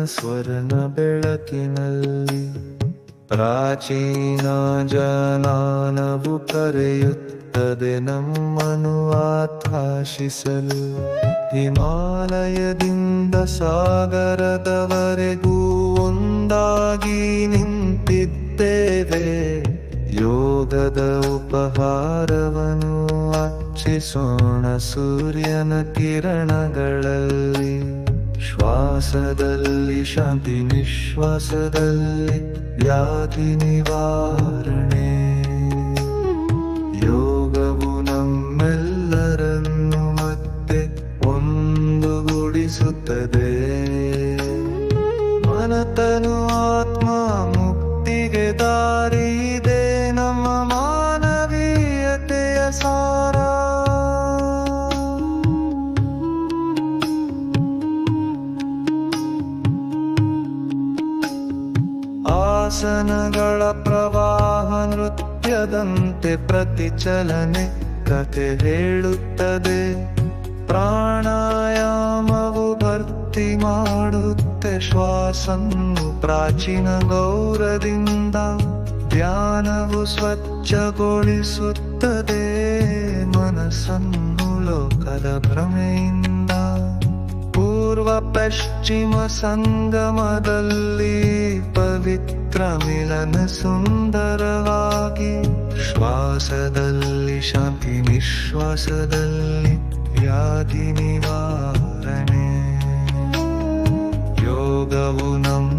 ಸ್ವರ್ಣ ಬೆಳಕಿನಲ್ಲಿ ಪ್ರಾಚೀನ ಜನಾನವು ಕರೆಯುತ್ತದೆ ನಮ್ಮನ್ನು ಆತ್ಮಾಶಿಸಲು. ಹಿಮಾಲಯದಿಂದ ಸಾಗರದವರೆಗೂ ಒಂದಾಗಿ ನಿಂತಿದ್ದೇವೆ. ಯೋಗದ ಉಪಹಾರವನ್ನು ಅರ್ಚಿಸೋಣ ಸೂರ್ಯನ ಕಿರಣಗಳಲ್ಲಿ. ಶ್ವಾಸದಲ್ಲಿ ಶಾಂತಿ, ನಿಶ್ವಾಸದಲ್ಲಿ ವ್ಯಾಧಿ ನಿವಾರಣೆ. ಯೋಗವು ನಮ್ಮೆಲ್ಲರನ್ನು ಮತ್ತೆ ಒಂದುಗೂಡಿಸುತ್ತದೆ. ಮನತನು ಆತ್ಮ ಮುಕ್ತಿಗೆ ದಾರಿ ಇದೆ, ನಮ್ಮ ಮಾನವೀಯತೆಯ ಸಾರ. ಆಸನಗಳ ಪ್ರವಾಹ ನೃತ್ಯದಂತೆ ಪ್ರತಿಚಲನೆ ಕಥೆ ಹೇಳುತ್ತದೆ. ಪ್ರಾಣಾಯಾಮವು ಭರ್ತಿ ಮಾಡುತ್ತೆ ಶ್ವಾಸನ್ನು ಪ್ರಾಚೀನ ಗೌರದಿಂದ. ಧ್ಯಾನವು ಸ್ವಚ್ಛಗೊಳಿಸುತ್ತದೆ ಮನಸ್ಸನ್ನು ಲೋಕದ ಭ್ರಮೆಯಿಂದ. ಪೂರ್ವ ಪಶ್ಚಿಮ ಸಂಗಮದಲ್ಲಿ ಪವಿತ್ರ ಮಿಲನ ಸುಂದರವಾಗಿ. ಶ್ವಾಸದಲ್ಲಿ ಶಾಂತಿ, ನಿಶ್ವಾಸದಲ್ಲಿ ವ್ಯಾಧಿ ನಿವಾರಣೆ. ಯೋಗವು ನಮ್ಮ